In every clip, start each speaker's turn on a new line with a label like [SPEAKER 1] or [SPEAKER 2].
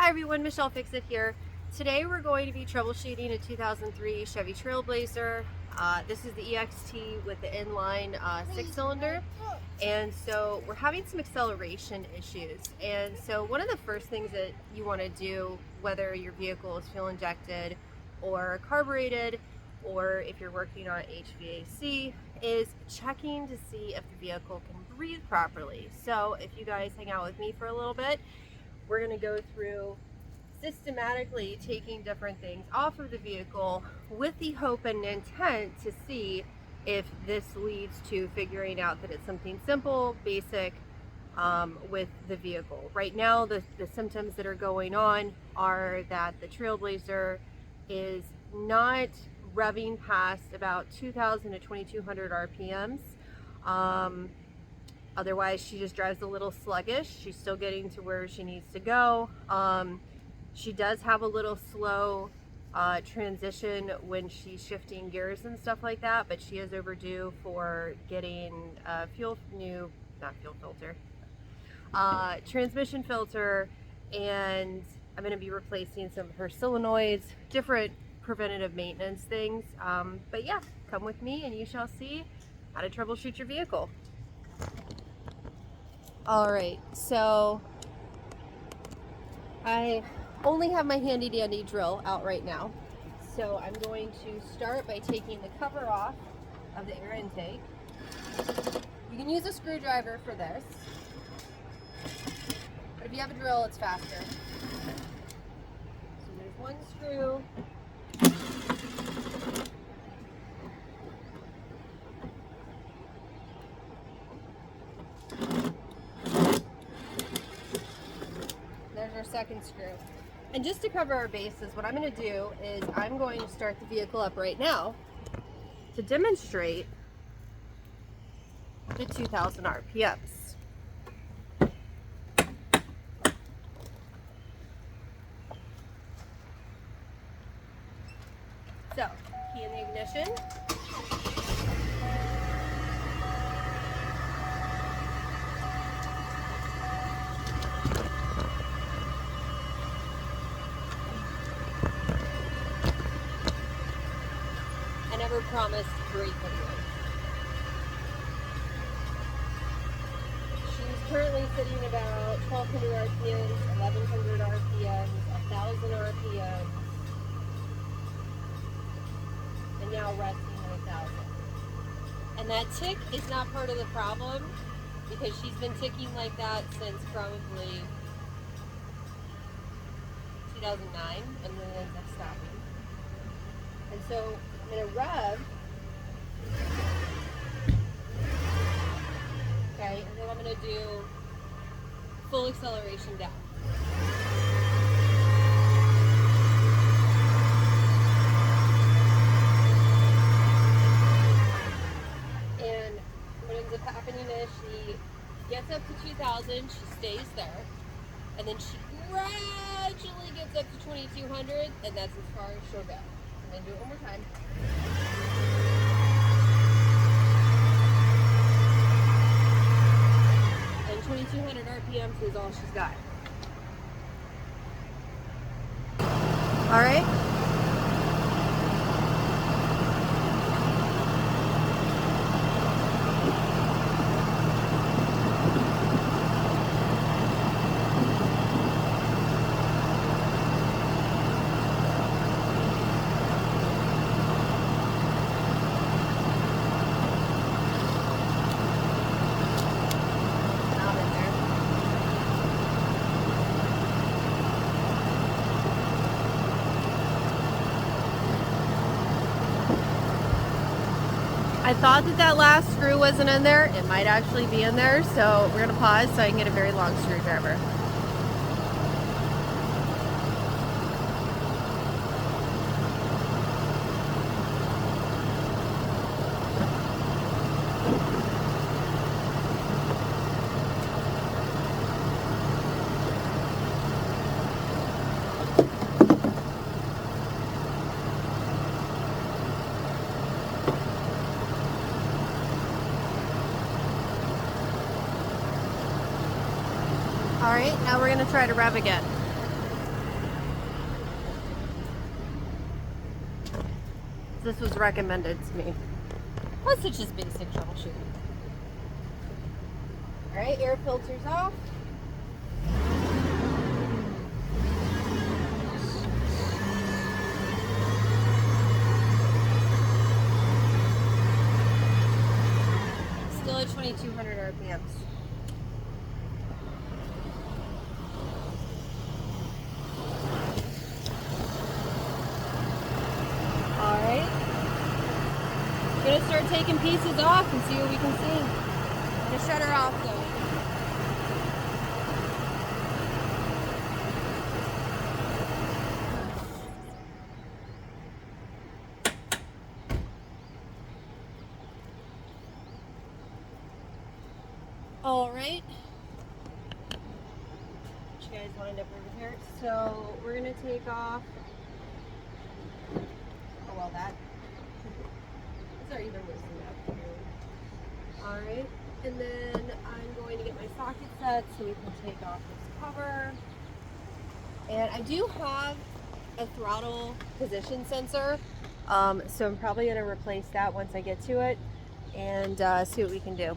[SPEAKER 1] Hi everyone, Michelle Fixit here. Today we're going to be troubleshooting a 2003 Chevy Trailblazer. This is the EXT with the inline 6-cylinder, and so we're having some acceleration issues. And so one of the first things that you want to do, whether your vehicle is fuel injected or carbureted, or if you're working on HVAC, is checking to see if the vehicle can breathe properly. So if you guys hang out with me for a little bit, we're going to go through systematically taking different things off of the vehicle with the hope and intent to see if this leads to figuring out that it's something simple, basic with the vehicle. Right now, the symptoms that are going on are that the Trailblazer is not revving past about 2,000 to 2,200 RPMs. Otherwise, she just drives a little sluggish. She's still getting to where she needs to go. She does have a little slow transition when she's shifting gears and stuff like that, but she is overdue for getting a transmission filter, and I'm going to be replacing some of her solenoids, different preventative maintenance things. But yeah, come with me and you shall see how to troubleshoot your vehicle. Alright, so I only have my handy dandy drill out right now. So I'm going to start by taking the cover off of the air intake. You can use a screwdriver for this, but if you have a drill, it's faster. So there's one screw. There's our second screw. And just to cover our bases, what I'm going to do is I'm going to start the vehicle up right now to demonstrate the 2,000 RPMs. So, key in the ignition. I never promised great video. She's currently sitting about 1,200 RPMs, 1,100 RPMs, 1,000 RPMs, and now resting at 1,000. And that tick is not part of the problem, because she's been ticking like that since probably 2009, and then ends up stopping. And so I'm going to rev. Okay, and then I'm going to do full acceleration down. And what ends up happening is she gets up to 2,000, she stays there, and then she gradually gets up to 2,200, and that's as far as she'll go. I'm going to do it one more time. And 2,200 RPMs is all she's got. All right. I thought that last screw wasn't in there. It might actually be in there, so we're going to pause so I can get a very long screwdriver. All right, now we're going to try to rev again. This was recommended to me. Plus it's just basic troubleshooting. Alright, air filters off. Still at 2200 RPMs. Alright. We're gonna start taking pieces off and see what we can see. I'm gonna shut her off though. Alright. Get you guys lined up over here. So we're gonna take off. Oh well, that. It's already been loosened up. Alright. And then I'm going to get my socket set so we can take off this cover. And I do have a throttle position sensor. So I'm probably going to replace that once I get to it and see what we can do.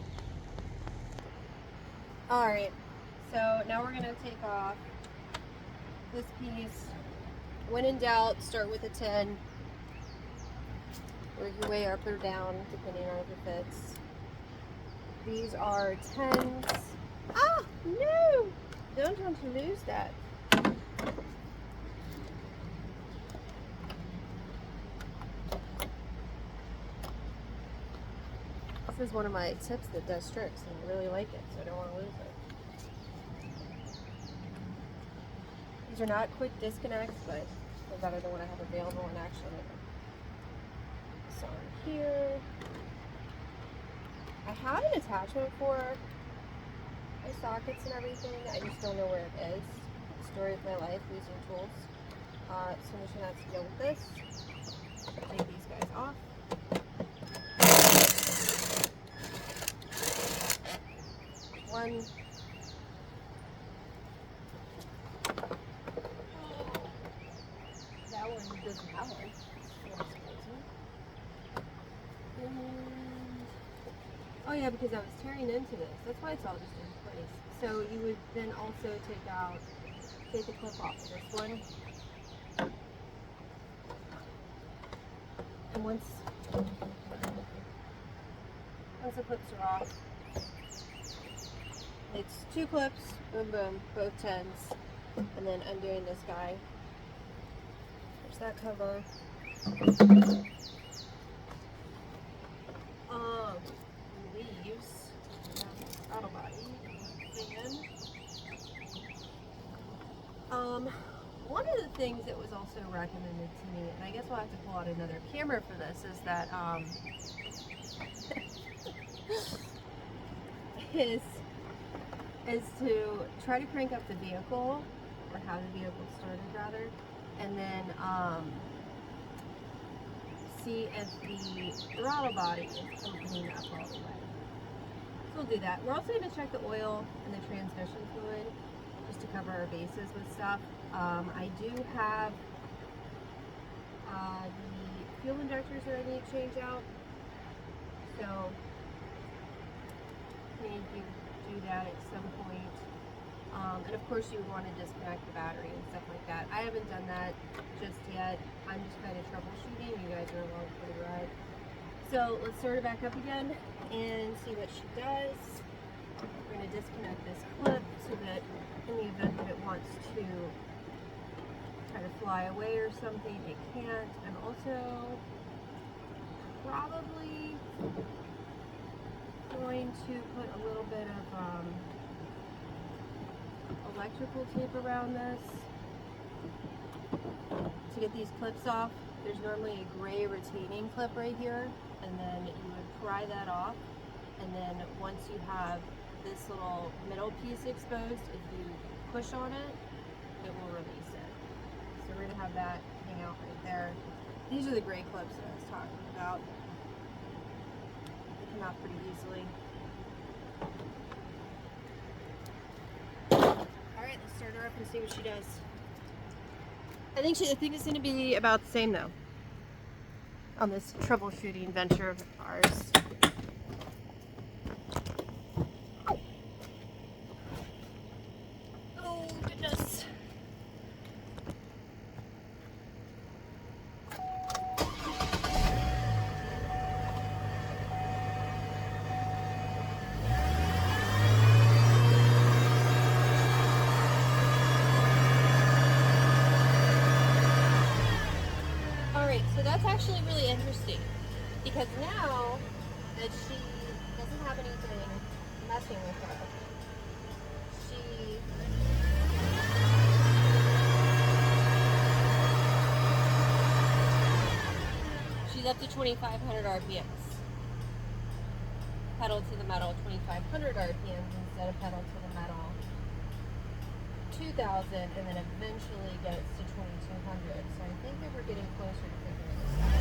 [SPEAKER 1] Alright, so now we're going to take off this piece. When in doubt, start with a 10. Work your way up or down, depending on if it fits. These are 10s. Ah, no! Don't want to lose that. This is one of my tips that does tricks, and I really like it, so I don't want to lose it. These are not quick disconnects, but they're better than what I have available in action. So here, I have an attachment for my sockets and everything. I just don't know where it is. Story of my life using tools. So I'm just gonna have to deal with this. Take these guys off. One. That one doesn't have one. Oh yeah, because I was tearing into this. That's why it's all just in place. So you would then also take the clip off of this one. And once the clips are off, it's 2 clips, boom boom, both 10s. And then undoing this guy. There's that cover. Leaves throttle body fan. One of the things that was also recommended to me, and I guess we'll have to pull out another camera for this, is that is to try to crank up the vehicle, or have the vehicle started rather, and then see if the throttle body is opening up all the way. So we'll do that. We're also going to check the oil and the transmission fluid just to cover our bases with stuff. I do have the fuel injectors that I need to change out. So I need to do that at some point. And of course you would want to disconnect the battery and stuff like that. I haven't done that just yet. I'm just kind of troubleshooting. You guys are along for the ride. So let's start her back up again and see what she does. We're going to disconnect this clip so that in the event that it wants to try to fly away or something, it can't. I'm also probably going to put a little bit of electrical tape around this to get these clips off. There's normally a gray retaining clip right here, and then you would pry that off, and then once you have this little middle piece exposed, if you push on it, it will release it. So we're going to have that hang out right there. These are the gray clips that I was talking about. They come out pretty easily. Alright, let's start her up and see what she does. I think it's going to be about the same though. on this troubleshooting venture of ours. Oh goodness. Alright, so that's actually really interesting, because now that she doesn't have anything messing with her, she's up to 2,500 RPMs. Pedal to the metal 2,500 RPMs instead of pedal to the metal 2,000, and then eventually gets to 2,200. So I think that we're getting closer to figuring this out.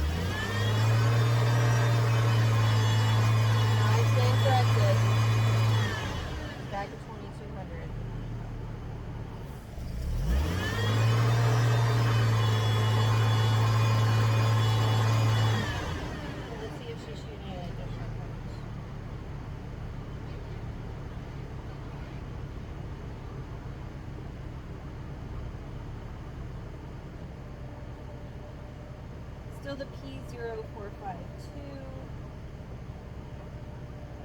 [SPEAKER 1] I stand corrected. Back to 2,200. Let's see if she's shooting at different points. Still the P0452.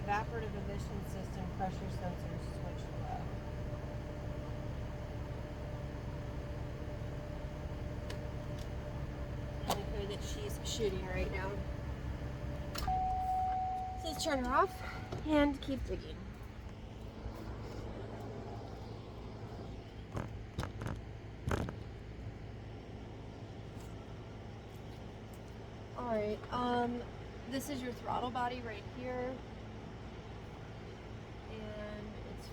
[SPEAKER 1] Evaporative emission system pressure sensor switch low. Really clear that she's shooting right now. So let's turn her off and keep digging. Alright, this is your throttle body right here. And it's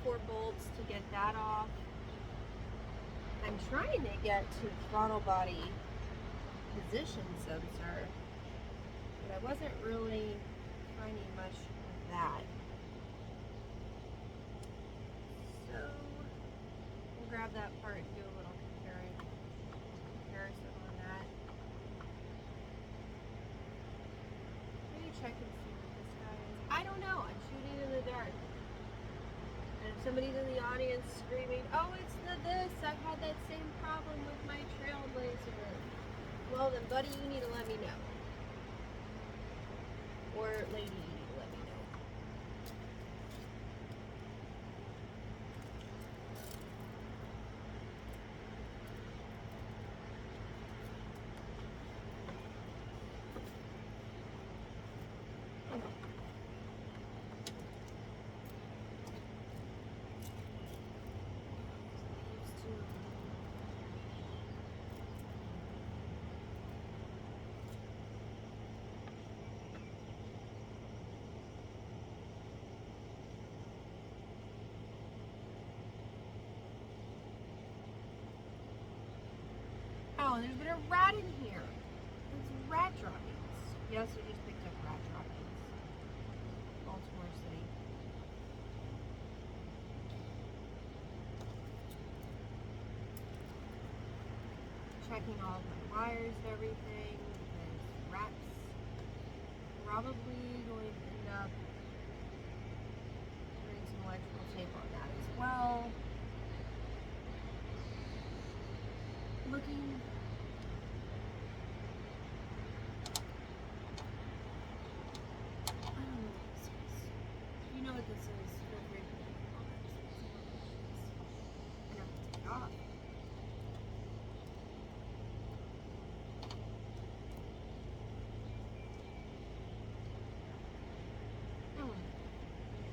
[SPEAKER 1] 4 bolts to get that off. I'm trying to get to throttle body position sensor, but I wasn't really finding much of that. So we'll grab that part and do a little comparison on that. Maybe check and see what this guy is. I don't know. I'm shooting in the dark. And if somebody's in the audience screaming, "Oh, it's this! I've had that same problem with my Trailblazer." Well, then, buddy, you need to let me know. Or lady, you need to let me know. Oh, there's been a rat in here. It's rat droppings. Yes, we just picked up rat droppings. Baltimore City. Checking all of my wires and everything, because rats probably going to end up putting some electrical tape on that as well. Looking. I don't know what this is. If you know what this is, feel free to put it in the comments. And I'm going to take it off.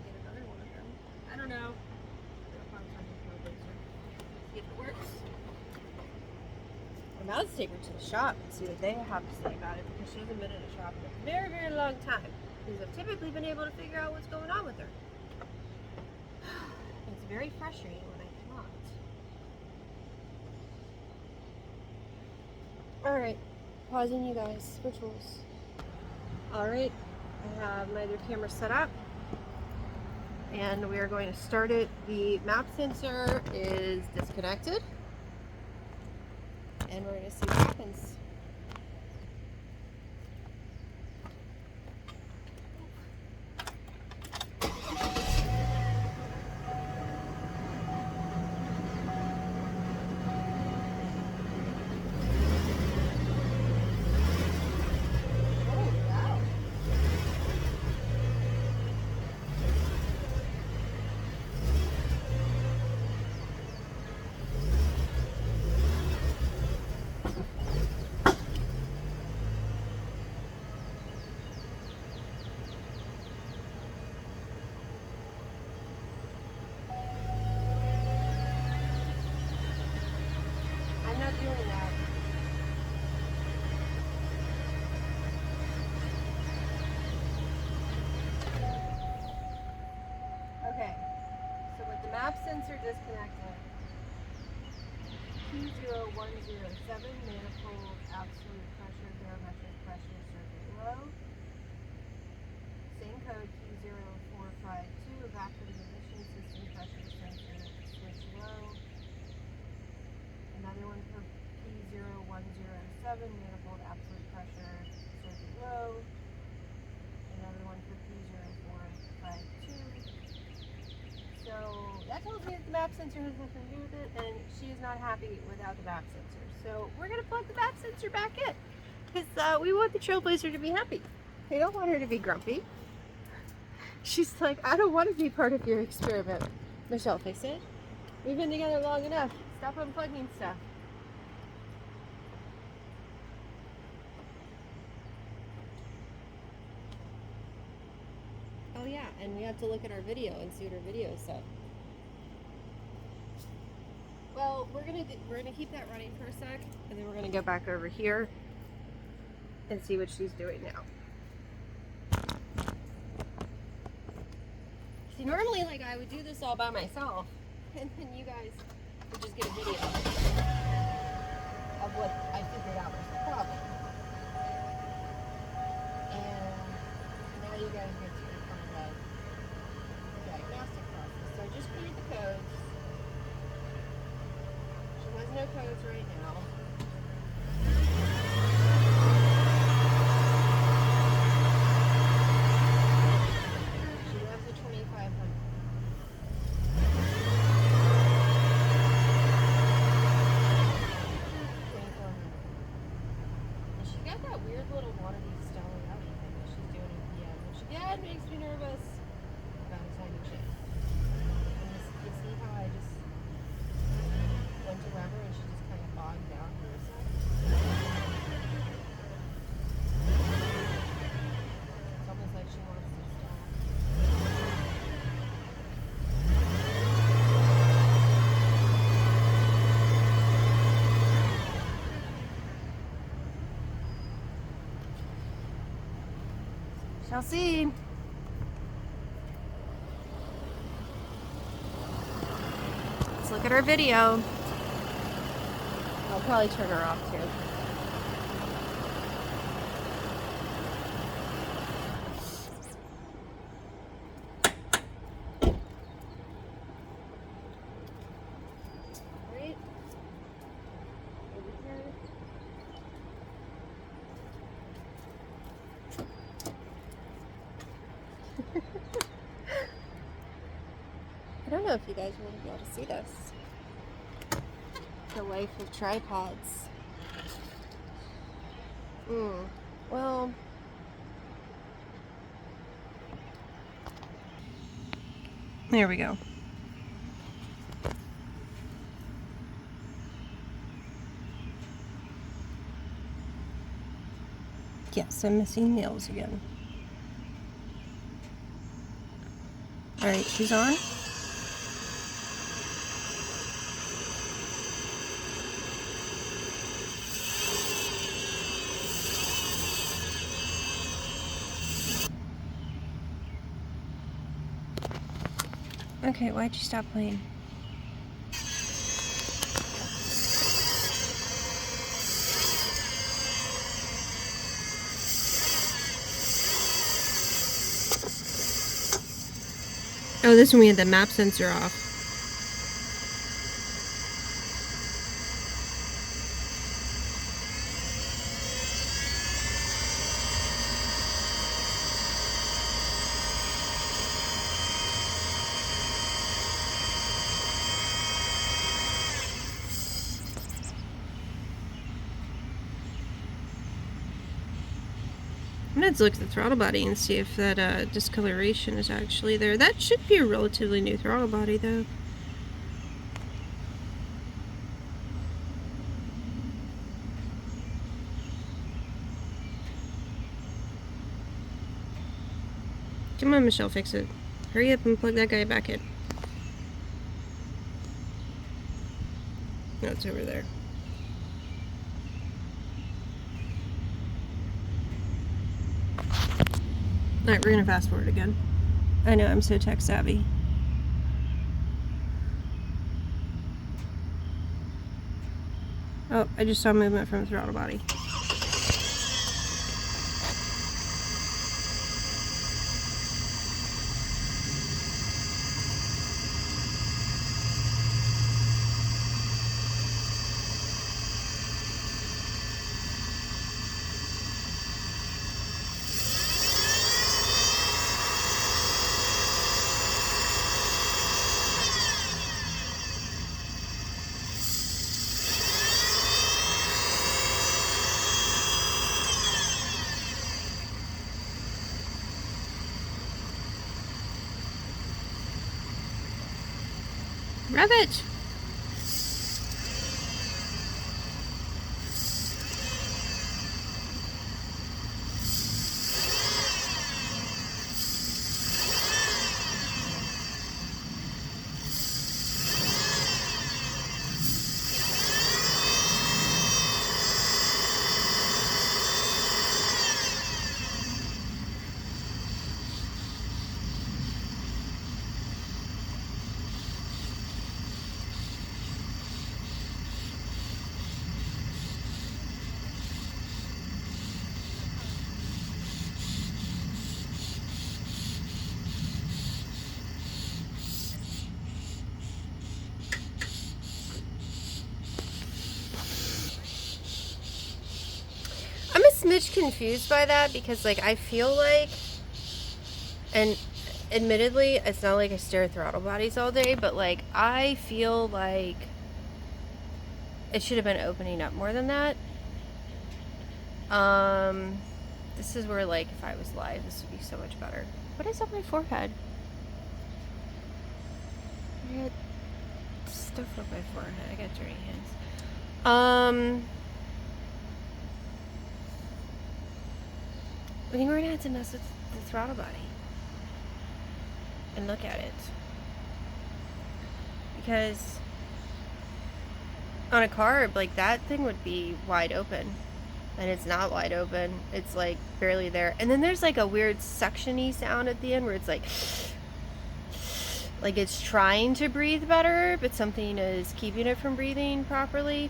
[SPEAKER 1] Get another one of them. I don't know. I'll find something for a laser. See if it works. I'm about to take her to the shop and see what they have to say about it, because she hasn't been in a shop in a very, very long time. Because I've typically been able to figure out what's going on with her. It's very frustrating when I cannot. Alright, pausing you guys for tools. Alright, I have my other camera set up. And we are going to start it. The map sensor is disconnected. And we're going to see what happens. start doing that. Okay, so with the map sensor disconnected, P0107 manifold absolute pressure, barometric pressure circuit low. Same code P0452 evaporative emission system pressure sensor switch low. Another one for P0107 manifold absolute pressure circuit low. Another one for P0452. So that tells me that the map sensor has nothing to do with it, and she is not happy without the map sensor. So we're going to plug the map sensor back in, because we want the Trailblazer to be happy. We don't want her to be grumpy. She's like, I don't want to be part of your experiment. Michelle, fix it. We've been together long enough. Stop unplugging stuff. Oh yeah, and we have to look at our video and see what our video said. Well, we're gonna keep that running for a sec, and then we're gonna go back over here and see what she's doing now. See, normally, like, I would do this all by myself, and then you guys would just get a video of what I figured out was the problem. And now you guys get to kind of the diagnostic process. So I just created the codes. She has no codes right now. She loves the 2500. And she got that weird little wannabe stellar outy thing that she's doing in PM, which again makes me nervous about a tiny chain. And you see how I just went to rubber and she just kind of bogged down to herself. It's almost like she wants to stop. Shall see. Let's look at our video. I'll probably turn her off too. Right? Over here. I don't know if you guys will be able to see this. The life of tripods. Well, there we go. Yes, I'm missing nails again. Alright, she's on. Okay, why'd you stop playing? Oh, this one we had the map sensor off. I'm going to look at the throttle body and see if that discoloration is actually there. That should be a relatively new throttle body though. Come on, Michelle, fix it. Hurry up and plug that guy back in. No, it's over there. Alright, we're gonna fast forward again. I know, I'm so tech savvy. Oh, I just saw movement from the throttle body. Rev it! Smidge confused by that because, like, I feel like, and admittedly it's not like I stare at throttle bodies all day, but like I feel like it should have been opening up more than that. This is where, like, if I was live, this would be so much better. What is up my forehead? I got stuff up my forehead. I got dirty hands. I think we're gonna have to mess with the throttle body and look at it, because on a carb, like, that thing would be wide open, and it's not wide open. It's like barely there, and then there's like a weird suction-y sound at the end where it's like it's trying to breathe better, but something is keeping it from breathing properly.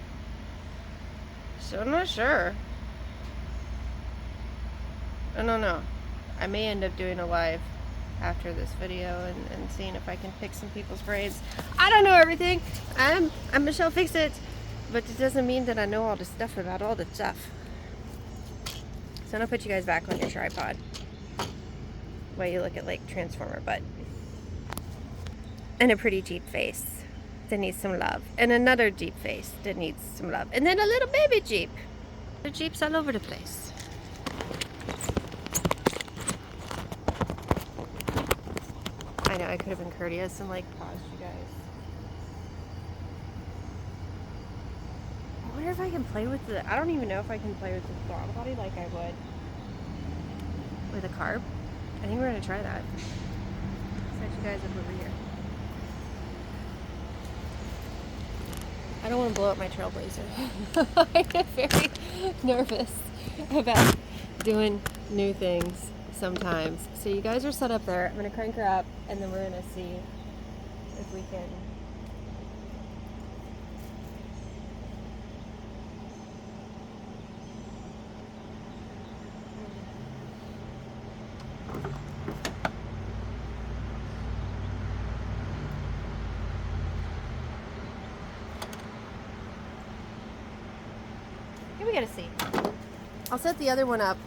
[SPEAKER 1] So I'm not sure. I don't know. I may end up doing a live after this video and seeing if I can pick some people's brains. I don't know everything. I'm Michelle Fix-It, but it doesn't mean that I know all the stuff about all the stuff. So I'm gonna put you guys back on your tripod while you look at, like, Transformer butt. And a pretty Jeep face that needs some love. And another Jeep face that needs some love. And then a little baby Jeep. The Jeeps all over the place. I know, I could have been courteous and, like, paused you guys. I wonder if I can play with the... I don't even know if I can play with the throttle body like I would with a carb. I think we're going to try that. Set you guys up over here. I don't want to blow up my Trailblazer. I get very nervous about doing new things sometimes. So you guys are set up there. I'm going to crank her up, and then we're going to see if we can... Here we gotta see. I'll set the other one up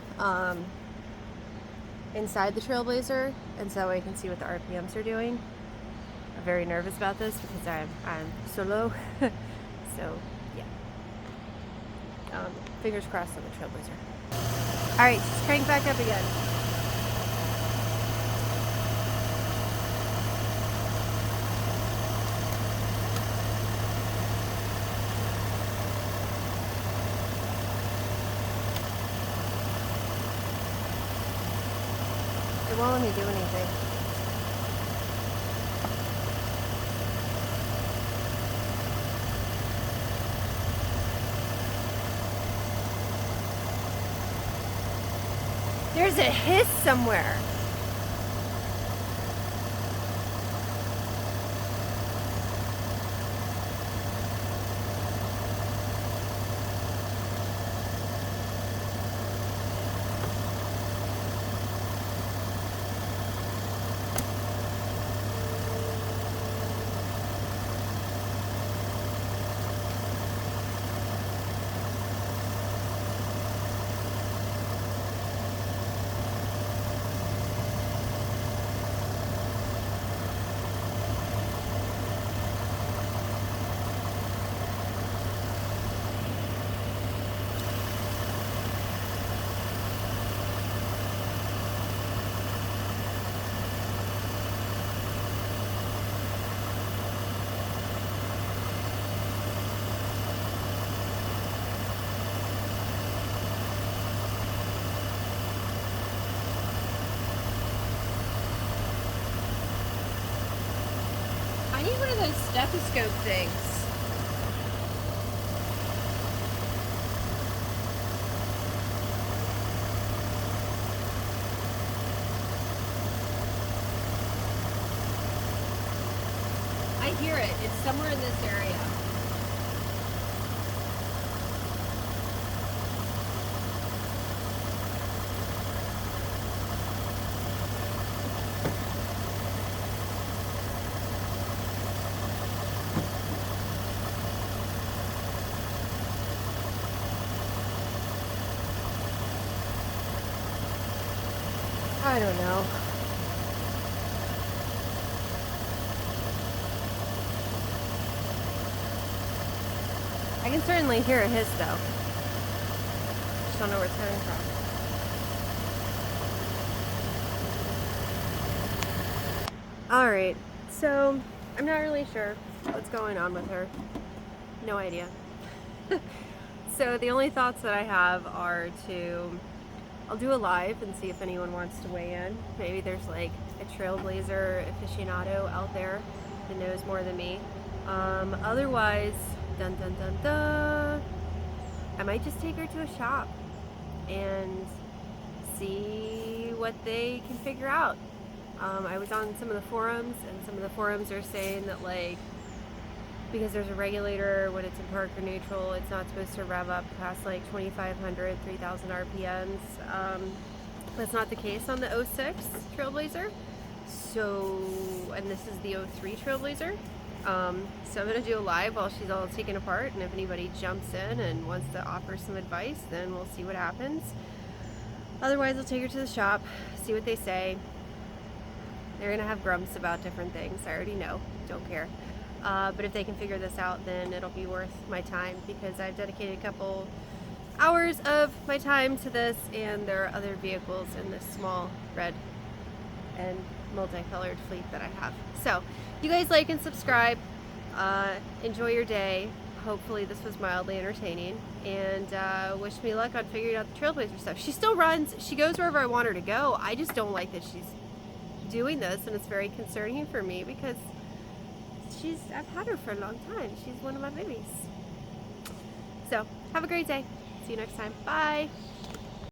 [SPEAKER 1] inside the Trailblazer, and so I can see what the RPMs are doing. I'm very nervous about this because I'm so low. So yeah, fingers crossed on the Trailblazer. All right, just crank back up again. It won't let me do anything. There's a hiss somewhere. stethoscope things. I hear it. It's somewhere in this area. I don't know. I can certainly hear a hiss though. Just don't know where it's coming from. Alright, so I'm not really sure what's going on with her. No idea. So the only thoughts that I have are I'll do a live and see if anyone wants to weigh in. Maybe there's like a Trailblazer aficionado out there that knows more than me. Otherwise, dun dun dun dun, I might just take her to a shop and see what they can figure out. I was on some of the forums, and some of the forums are saying that like, because there's a regulator when it's in park or neutral, it's not supposed to rev up past like 2,500, 3,000 RPMs. That's not the case on the 06 Trailblazer. So, and this is the 03 Trailblazer. So I'm going to do a live while she's all taken apart, and if anybody jumps in and wants to offer some advice, then we'll see what happens. Otherwise, I'll take her to the shop, see what they say. They're going to have grumps about different things. I already know. Don't care. But if they can figure this out, then it'll be worth my time, because I've dedicated a couple hours of my time to this, and there are other vehicles in this small red and multicolored fleet that I have. So you guys like and subscribe. Enjoy your day. Hopefully this was mildly entertaining, and wish me luck on figuring out the Trailblazer stuff. She still runs. She goes wherever I want her to go. I just don't like that she's doing this, and it's very concerning for me because I've had her for a long time. She's one of my babies. So have a great day. See you next time. Bye.